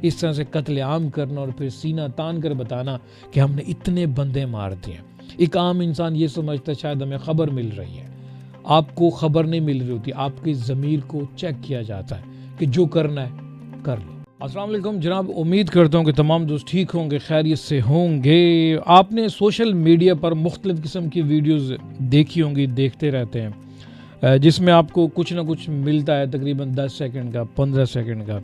इस तरह से कत्लेआम करना और फिर सीना तान कर बताना कि हमने इतने बंदे मार दिए। एक आम इंसान ये समझता है शायद हमें खबर मिल रही है। आपको खबर नहीं मिल रही होती, आपके ज़मीर को चेक किया जाता है कि जो करना है कर लो। अस्सलाम वालेकुम जनाब, उम्मीद करता हूँ कि तमाम दोस्त ठीक होंगे, खैरियत से होंगे। आपने सोशल मीडिया पर मुख्तलिफ़ किस्म की वीडियोज़ देखी होंगी, देखते रहते हैं, जिसमें आपको कुछ ना कुछ मिलता है, तकरीबन 10 सेकंड का, 15 सेकंड का,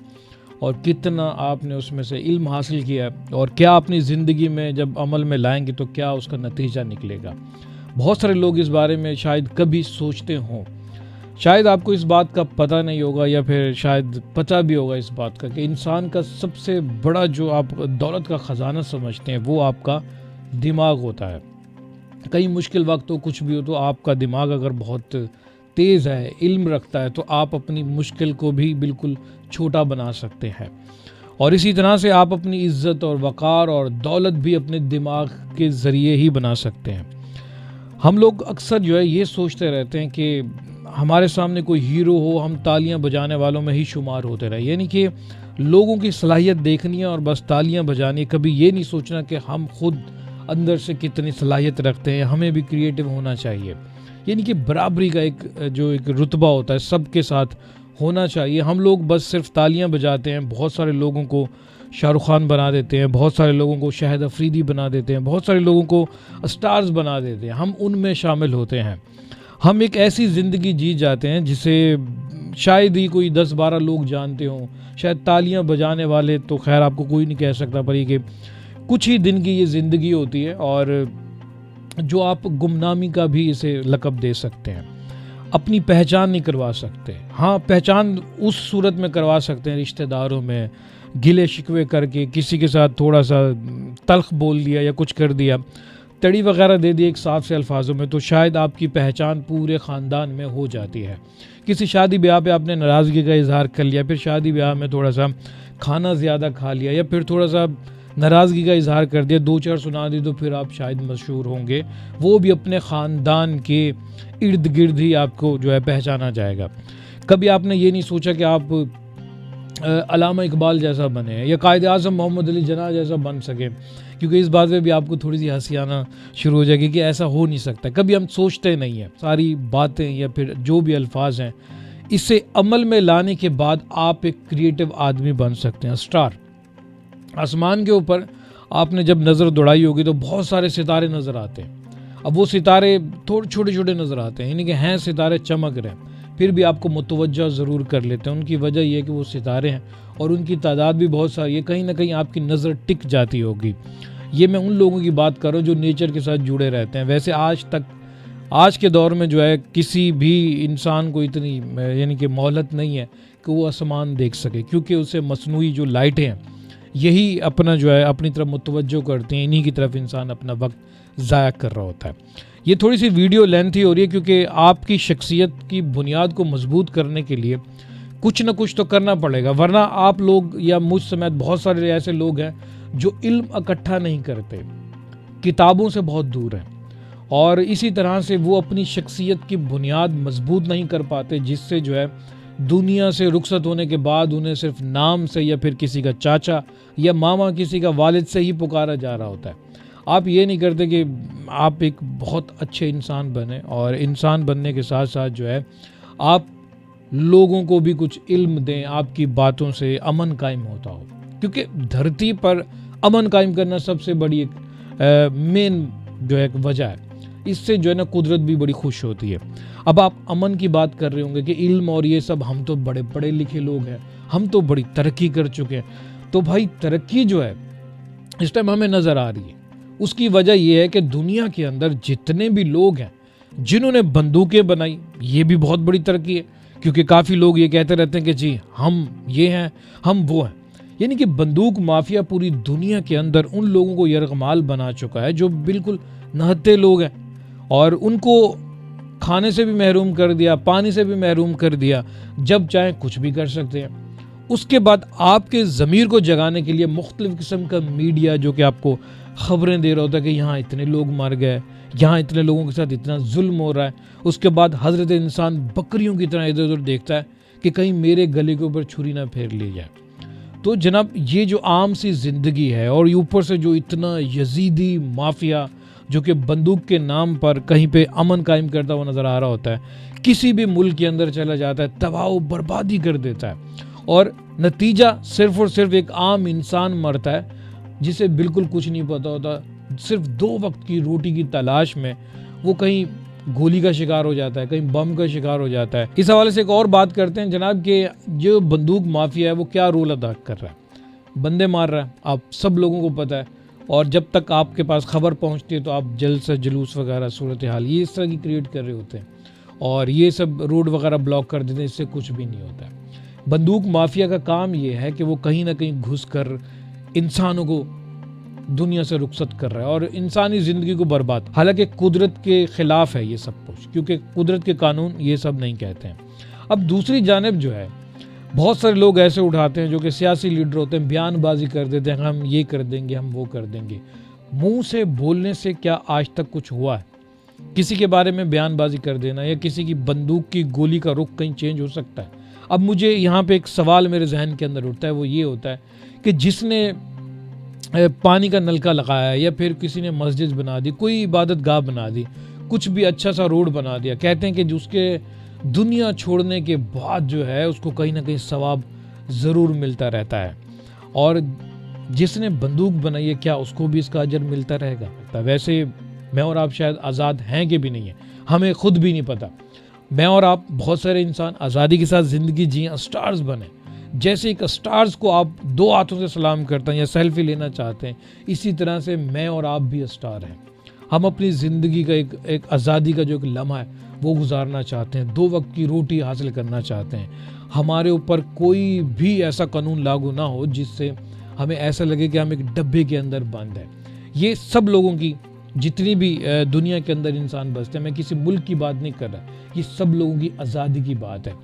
और कितना आपने उसमें से इल्म हासिल किया और क्या अपनी ज़िंदगी में जब अमल में लाएंगे तो क्या उसका नतीजा निकलेगा। बहुत सारे लोग इस बारे में शायद कभी सोचते हों, शायद आपको इस बात का पता नहीं होगा या फिर शायद पता भी होगा इस बात का कि इंसान का सबसे बड़ा जो आप दौलत का ख़जाना समझते हैं वो आपका दिमाग होता है। कई मुश्किल वक्त हो, कुछ भी हो, तो आपका दिमाग अगर बहुत तेज़ है, इल्म रखता है, तो आप अपनी मुश्किल को भी बिल्कुल छोटा बना सकते हैं। और इसी तरह से आप अपनी इज़्ज़त और वक़ार और दौलत भी अपने दिमाग के ज़रिए ही बना सकते हैं। हम लोग अक्सर जो है ये सोचते रहते हैं कि हमारे सामने कोई हीरो हो, हम तालियां बजाने वालों में ही शुमार होते रहे, यानी कि लोगों की सलाहियत देखनी है और बस तालियां बजानी है। कभी ये नहीं सोचना कि हम खुद अंदर से कितनी सलाहियत रखते हैं, हमें भी क्रिएटिव होना चाहिए। यानी कि बराबरी का एक रुतबा होता है सबके साथ होना चाहिए। हम लोग बस सिर्फ तालियां बजाते हैं, बहुत सारे लोगों को शाहरुख खान बना देते हैं, बहुत सारे लोगों को शाहिद अफरीदी बना देते हैं, बहुत सारे लोगों को स्टार्स बना देते हैं, हम उनमें शामिल होते हैं। हम एक ऐसी ज़िंदगी जी जाते हैं जिसे शायद ही कोई 10-12 लोग जानते हों। शायद तालियां बजाने वाले तो खैर आपको कोई नहीं कह सकता, पर ये कि कुछ ही दिन की ये ज़िंदगी होती है और जो आप गुमनामी का भी इसे लक़ब दे सकते हैं। अपनी पहचान नहीं करवा सकते। हाँ, पहचान उस सूरत में करवा सकते हैं, रिश्तेदारों में गिले शिकवे करके, किसी के साथ थोड़ा सा तल्ख बोल दिया या कुछ कर दिया, तड़ी वगैरह दे दी एक साफ से अल्फाजों में, तो शायद आपकी पहचान पूरे ख़ानदान में हो जाती है। किसी शादी ब्याह पे आपने नाराज़गी का इजहार कर लिया, फिर शादी ब्याह में थोड़ा सा खाना ज़्यादा खा लिया या फिर थोड़ा सा नाराज़गी का इजहार कर दिया, 2-4 सुना दी, तो फिर आप शायद मशहूर होंगे। वो भी अपने ख़ानदान के इर्द गिर्द ही आपको जो है पहचाना जाएगा। कभी आपने ये नहीं सोचा कि आप अल्लामा इकबाल जैसा बने या कायद आज़म मोहम्मद अली जिन्ना जैसा बन सके, क्योंकि इस बात में भी आपको थोड़ी सी हंसी आना शुरू हो जाएगी कि ऐसा हो नहीं सकता। कभी हम सोचते नहीं हैं। सारी बातें या फिर जो भी अल्फाज हैं, इसे अमल में लाने के बाद आप एक क्रिएटिव आदमी बन सकते हैं, स्टार। आसमान के ऊपर आपने जब नज़र दौड़ाई होगी तो बहुत सारे सितारे नज़र आते हैं। अब वो सितारे थोड़े छोटे छोटे नज़र आते हैं, यानी कि हैं सितारे चमक रहे हैं, फिर भी आपको मुतवज्जा ज़रूर कर लेते हैं। उनकी वजह यह है कि वो सितारे हैं और उनकी तादाद भी बहुत सारी है, कहीं ना कहीं आपकी नज़र टिक जाती होगी। ये मैं उन लोगों की बात कर रहा हूँ जो नेचर के साथ जुड़े रहते हैं। वैसे आज के दौर में जो है किसी भी इंसान को इतनी यानी कि मोहलत नहीं है कि वो आसमान देख सके, क्योंकि उसे मसनूई जो लाइटें हैं यही अपना जो है अपनी तरफ मुतवज्जो करती हैं, इन्हीं की तरफ इंसान अपना वक्त ज़ाया कर रहा होता है। ये थोड़ी सी वीडियो लेंथी हो रही है क्योंकि आपकी शख्सियत की बुनियाद को मजबूत करने के लिए कुछ ना कुछ तो करना पड़ेगा, वरना आप लोग या मुझ समेत बहुत सारे ऐसे लोग हैं जो इल्म इकट्ठा नहीं करते, किताबों से बहुत दूर हैं, और इसी तरह से वो अपनी शख्सियत की बुनियाद मजबूत नहीं कर पाते, जिससे जो है दुनिया से रुखसत होने के बाद उन्हें सिर्फ नाम से या फिर किसी का चाचा या मामा, किसी का वालिद से ही पुकारा जा रहा होता है। आप ये नहीं करते कि आप एक बहुत अच्छे इंसान बने, और इंसान बनने के साथ साथ जो है आप लोगों को भी कुछ इल्म दें, आपकी बातों से अमन कायम होता हो, क्योंकि धरती पर अमन कायम करना सबसे बड़ी एक मेन जो है वजह है। इससे जो है ना कुदरत भी बड़ी खुश होती है। अब आप अमन की बात कर रहे होंगे कि इल्म और ये सब, हम तो बड़े पढ़े लिखे लोग हैं, हम तो बड़ी तरक्की कर चुके हैं। तो भाई तरक्की जो है इस टाइम हमें नज़र आ रही है, उसकी वजह यह है कि दुनिया के अंदर जितने भी लोग हैं जिन्होंने बंदूकें बनाई, ये भी बहुत बड़ी तरक्की है, क्योंकि काफ़ी लोग ये कहते रहते हैं कि जी हम ये हैं, हम वो हैं। यानी कि बंदूक माफिया पूरी दुनिया के अंदर उन लोगों को यरगमाल बना चुका है जो बिल्कुल नहत्ते लोग हैं, और उनको खाने से भी महरूम कर दिया, पानी से भी महरूम कर दिया, जब चाहे कुछ भी कर सकते हैं। उसके बाद आपके ज़मीर को जगाने के लिए मुख्तलिफ़ किस्म का मीडिया जो कि आपको ख़बरें दे रहा होता है कि यहाँ इतने लोग मर गए, यहाँ इतने लोगों के साथ इतना जुल्म हो रहा है। उसके बाद हज़रत इंसान बकरियों की तरह इधर उधर देखता है कि कहीं मेरे गले के ऊपर छुरी ना फेर ली जाए। तो जनाब ये जो आम सी ज़िंदगी है और ऊपर से जो इतना यजीदी माफिया जो कि बंदूक के नाम पर कहीं पे अमन कायम करता हुआ नज़र आ रहा होता है, किसी भी मुल्क के अंदर चला जाता है, तबाह बर्बादी कर देता है और नतीजा सिर्फ और सिर्फ एक आम इंसान मरता है जिसे बिल्कुल कुछ नहीं पता होता, सिर्फ 2 वक्त की रोटी की तलाश में वो कहीं गोली का शिकार हो जाता है, कहीं बम का शिकार हो जाता है। इस हवाले से एक और बात करते हैं जनाब कि जो बंदूक माफिया है वो क्या रोल अदा कर रहा है। बंदे मार रहा है, आप सब लोगों को पता है, और जब तक आपके पास खबर पहुंचती है तो आप जल्द से जुलूस वगैरह सूरत हाल ये इस तरह की क्रिएट कर रहे होते हैं और ये सब रोड वगैरह ब्लॉक कर देते हैं, इससे कुछ भी नहीं होता है। बंदूक माफिया का काम ये है कि वो कहीं ना कहीं घुस कर इंसानों को दुनिया से रुखसत कर रहा है और इंसानी ज़िंदगी को बर्बाद। हालांकि कुदरत के ख़िलाफ़ है ये सब कुछ, क्योंकि कुदरत के कानून ये सब नहीं कहते हैं। अब दूसरी जानिब जो है, बहुत सारे लोग ऐसे उठाते हैं जो कि सियासी लीडर होते हैं, बयानबाजी कर देते हैं, हम ये कर देंगे, हम वो कर देंगे। मुंह से बोलने से क्या आज तक कुछ हुआ है? किसी के बारे में बयानबाजी कर देना या किसी की बंदूक की गोली का रुख कहीं चेंज हो सकता है? अब मुझे यहाँ पे एक सवाल मेरे जहन के अंदर उठता है, वो ये होता है कि जिसने पानी का नलका लगाया या फिर किसी ने मस्जिद बना दी, कोई इबादत गाह बना दी, कुछ भी अच्छा सा रोड बना दिया, कहते हैं कि उसके दुनिया छोड़ने के बाद जो है उसको कहीं ना कहीं सवाब ज़रूर मिलता रहता है। और जिसने बंदूक बनाई है क्या उसको भी इसका अजर मिलता रहेगा? वैसे मैं और आप शायद आज़ाद हैं कि भी नहीं है, हमें खुद भी नहीं पता। मैं और आप बहुत सारे इंसान आज़ादी के साथ ज़िंदगी जिए, स्टार्स बने। जैसे एक स्टार्स को आप 2 हाथों से सलाम करते हैं या सेल्फी लेना चाहते हैं, इसी तरह से मैं और आप भी स्टार हैं। हम अपनी ज़िंदगी का एक आज़ादी का जो एक लम्हा है वो गुजारना चाहते हैं, 2 वक्त की रोटी हासिल करना चाहते हैं। हमारे ऊपर कोई भी ऐसा कानून लागू ना हो जिससे हमें ऐसा लगे कि हम एक डब्बे के अंदर बंद हैं। ये सब लोगों की, जितनी भी दुनिया के अंदर इंसान बसते हैं, मैं किसी मुल्क की बात नहीं कर रहा, ये सब लोगों की आज़ादी की बात है।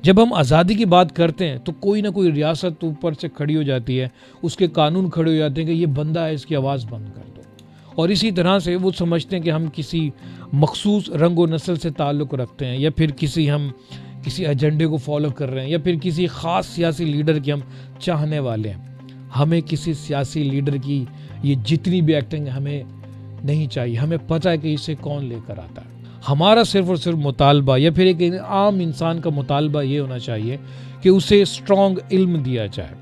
जब हम आज़ादी की बात करते हैं तो कोई ना कोई रियासत ऊपर से खड़ी हो जाती है, उसके कानून खड़े हो जाते हैं कि ये बंदा है, इसकी आवाज़ बंद कर दो। और इसी तरह से वो समझते हैं कि हम किसी मखसूस रंग व नस्ल से ताल्लुक़ रखते हैं या फिर हम किसी एजेंडे को फॉलो कर रहे हैं या फिर किसी ख़ास सियासी लीडर के हम चाहने वाले हैं। हमें किसी सियासी लीडर की ये जितनी भी एक्टिंग हमें नहीं चाहिए। हमें पता है कि इसे कौन लेकर आता है। हमारा सिर्फ और सिर्फ मुतालबा या फिर एक आम इंसान का मुतालबा ये होना चाहिए कि उसे स्ट्रॉन्ग इल्म दिया जाए,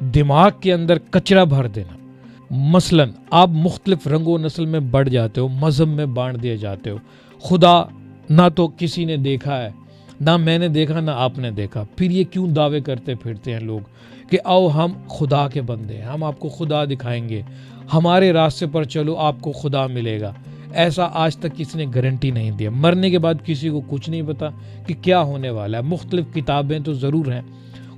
दिमाग के अंदर कचरा भर देना। मसलन आप मुख्तलिफ रंगो नस्ल में बढ़ जाते हो, मज़हब में बांट दिए जाते हो। खुदा ना तो किसी ने देखा है, ना मैंने देखा, ना आपने देखा। फिर ये क्यों दावे करते फिरते हैं लोग कि आओ हम खुदा के बंदे हैं, हम आपको खुदा दिखाएंगे, हमारे रास्ते पर चलो आपको खुदा मिलेगा। ऐसा आज तक किसी ने गारंटी नहीं दिया। मरने के बाद किसी को कुछ नहीं पता कि क्या होने वाला है। मुख्तलिफ किताबें तो ज़रूर हैं,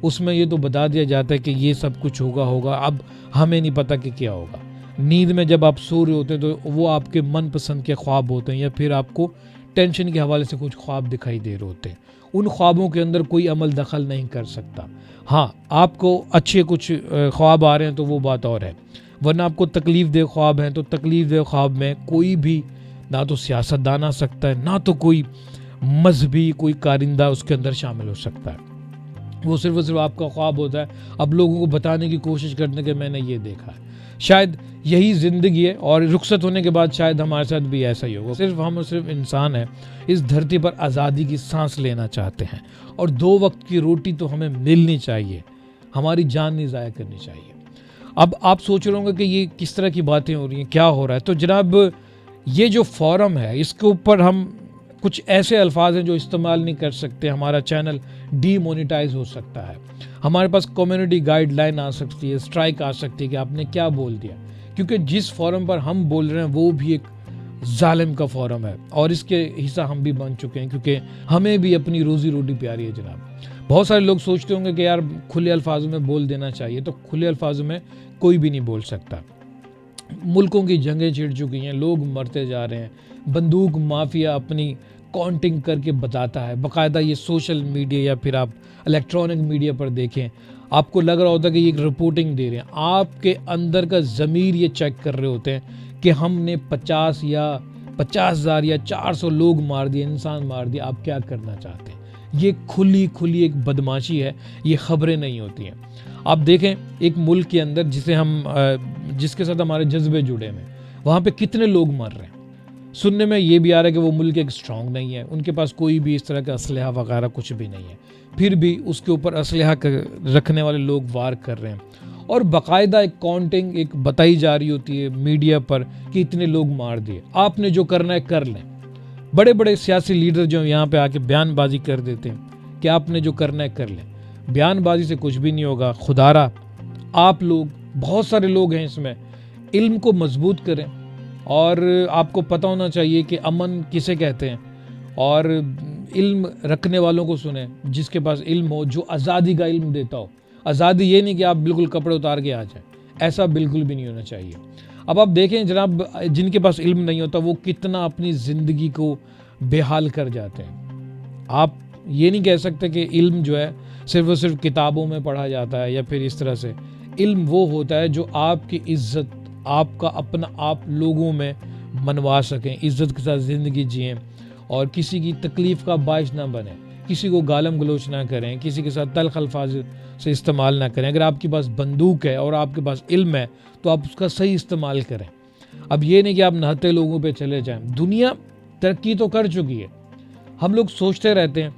उसमें ये तो बता दिया जाता है कि ये सब कुछ होगा। अब हमें नहीं पता कि क्या होगा। नींद में जब आप सो रहे होते हैं तो वो आपके मनपसंद के ख्वाब होते हैं या फिर आपको टेंशन के हवाले से कुछ ख्वाब दिखाई दे रहे होते हैं। उन ख्वाबों के अंदर कोई अमल दखल नहीं कर सकता। हाँ, आपको अच्छे कुछ ख्वाब आ रहे हैं तो वो बात और है, वरना आपको तकलीफ़ दे ख्वाब हैं तो तकलीफ़ दे ख्वाब में कोई भी ना तो सियासतदान आ सकता है, ना तो कोई मजहबी कोई कारिंदा उसके अंदर शामिल हो सकता है। वो सिर्फ और सिर्फ आपका ख्वाब होता है, अब लोगों को बताने की कोशिश करने के मैंने ये देखा है। शायद यही ज़िंदगी है और रुखसत होने के बाद शायद हमारे साथ भी ऐसा ही होगा। सिर्फ हम और सिर्फ इंसान हैं, इस धरती पर आज़ादी की सांस लेना चाहते हैं और 2 वक्त की रोटी तो हमें मिलनी चाहिए, हमारी जान नहीं ज़ाया करनी चाहिए। अब आप सोच रहे होंगे कि ये किस तरह की बातें हो रही हैं, क्या हो रहा है। तो जनाब ये जो फोरम है इसके ऊपर हम कुछ ऐसे अल्फाज हैं जो इस्तेमाल नहीं कर सकते, हमारा चैनल डीमोनेटाइज हो सकता है, हमारे पास कम्युनिटी गाइडलाइन आ सकती है, स्ट्राइक आ सकती है कि आपने क्या बोल दिया। क्योंकि जिस फोरम पर हम बोल रहे हैं वो भी एक जालिम का फोरम है और इसके हिस्सा हम भी बन चुके हैं, क्योंकि हमें भी अपनी रोजी रोटी प्यारी है जनाब। बहुत सारे लोग सोचते होंगे कि यार खुले अल्फाजों में बोल देना चाहिए, तो खुले अल्फाजों में कोई भी नहीं बोल सकता। मुल्कों की जंगें छिड़ चुकी हैं, लोग मरते जा रहे हैं, बंदूक माफिया अपनी काउंटिंग करके बताता है बाकायदा। ये सोशल मीडिया या फिर आप इलेक्ट्रॉनिक मीडिया पर देखें, आपको लग रहा होता है कि ये एक रिपोर्टिंग दे रहे हैं। आपके अंदर का ज़मीर ये चेक कर रहे होते हैं कि हमने 50,000 या 400 लोग मार दिए, इंसान मार दिए, आप क्या करना चाहते हैं। ये खुली एक बदमाशी है, ये खबरें नहीं होती हैं। आप देखें एक मुल्क के अंदर जिसके साथ हमारे जज्बे जुड़े हुए हैं, वहाँ पे कितने लोग मर रहे हैं। सुनने में ये भी आ रहा है कि वो मुल्क एक स्ट्रांग नहीं है, उनके पास कोई भी इस तरह का असलहा वगैरह कुछ भी नहीं है, फिर भी उसके ऊपर असलहा रखने वाले लोग वार कर रहे हैं और बाकायदा एक काउंटिंग एक बताई जा रही होती है मीडिया पर कि इतने लोग मार दिए। आपने जो करना है कर लें। बड़े बड़े सियासी लीडर जो यहाँ पे आके बयानबाजी कर देते हैं कि आपने जो करना है कर लें। बयानबाजी से कुछ भी नहीं होगा। खुदारा आप लोग, बहुत सारे लोग हैं इसमें, इल्म को मजबूत करें और आपको पता होना चाहिए कि अमन किसे कहते हैं और इल्म रखने वालों को सुने, जिसके पास इल्म हो, जो आज़ादी का इल्म देता हो। आज़ादी ये नहीं कि आप बिल्कुल कपड़े उतार के आ जाएं, ऐसा बिल्कुल भी नहीं होना चाहिए। अब आप देखें जनाब, जिनके पास इल्म नहीं होता वो कितना अपनी ज़िंदगी को बेहाल कर जाते हैं। आप ये नहीं कह सकते कि इल्म जो है सिर्फ और सिर्फ किताबों में पढ़ा जाता है या फिर इस तरह से। इल्म वो होता है जो आपकी इज्जत, आपका अपना आप लोगों में मनवा सकें, इज्जत के साथ ज़िंदगी जिएं और किसी की तकलीफ़ का बायस ना बने, किसी को गालम गलोच ना करें, किसी के साथ तल्ख अल्फाज से इस्तेमाल ना करें। अगर आपके पास बंदूक है और आपके पास इल्म है तो आप उसका सही इस्तेमाल करें। अब ये नहीं कि आप नहते लोगों पे चले जाएं। दुनिया तरक्की तो कर चुकी है। हम लोग सोचते रहते हैं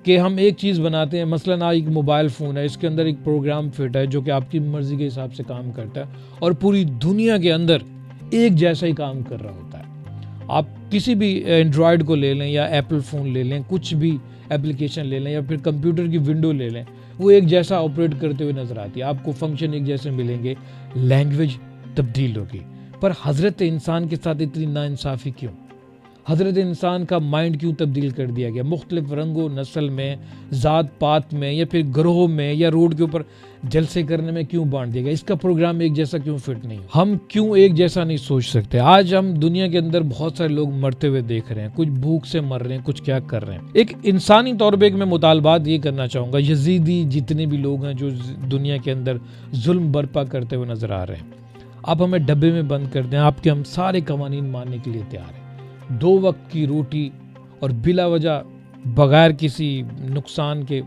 कि हम एक चीज़ बनाते हैं, मसलन आज एक मोबाइल फ़ोन है, इसके अंदर एक प्रोग्राम फिट है जो कि आपकी मर्ज़ी के हिसाब से काम करता है और पूरी दुनिया के अंदर एक जैसा ही काम कर रहा होता है। आप किसी भी एंड्रॉयड को ले लें या एप्पल फ़ोन ले लें, कुछ भी एप्लीकेशन ले लें या फिर कंप्यूटर की विंडो ले लें, वो एक जैसा ऑपरेट करते हुए नज़र आती है। आपको फंक्शन एक जैसे मिलेंगे, लैंग्वेज तब्दील होगी। पर हज़रत इंसान के साथ इतनी नाइंसाफ़ी क्यों? हज़रत इंसान का माइंड क्यों तब्दील कर दिया गया? मुख्तलिफ रंगों नस्ल में, ज़ात पात में या फिर ग्रोह में या रोड के ऊपर जलसे करने में क्यों बांट दिया गया? इसका प्रोग्राम एक जैसा क्यों फिट नहीं? हम क्यों एक जैसा नहीं सोच सकते? आज हम दुनिया के अंदर बहुत सारे लोग मरते हुए देख रहे हैं, कुछ भूख से मर रहे हैं, कुछ क्या कर रहे हैं। एक इंसानी तौर पर मैं मुतालबात ये करना चाहूँगा, यजीदी जितने भी लोग हैं जो दुनिया के अंदर जुल्म बर्पा करते हुए नजर आ रहे हैं, आप हमें डब्बे में बंद कर दें, आपके हम सारे कवानीन मानने के लिए तैयार हैं। 2 वक्त की रोटी और बिला वजह बगैर किसी नुकसान के,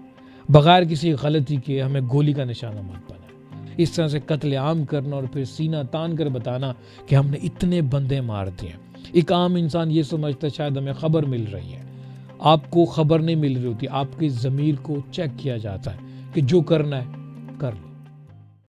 बगैर किसी गलती के हमें गोली का निशाना मत बनाए। इस तरह से कत्लेआम करना और फिर सीना तान कर बताना कि हमने इतने बंदे मार दिए। एक आम इंसान ये समझता है शायद हमें खबर मिल रही है। आपको खबर नहीं मिल रही होती, आपकी ज़मीर को चेक किया जाता है कि जो करना है कर लो।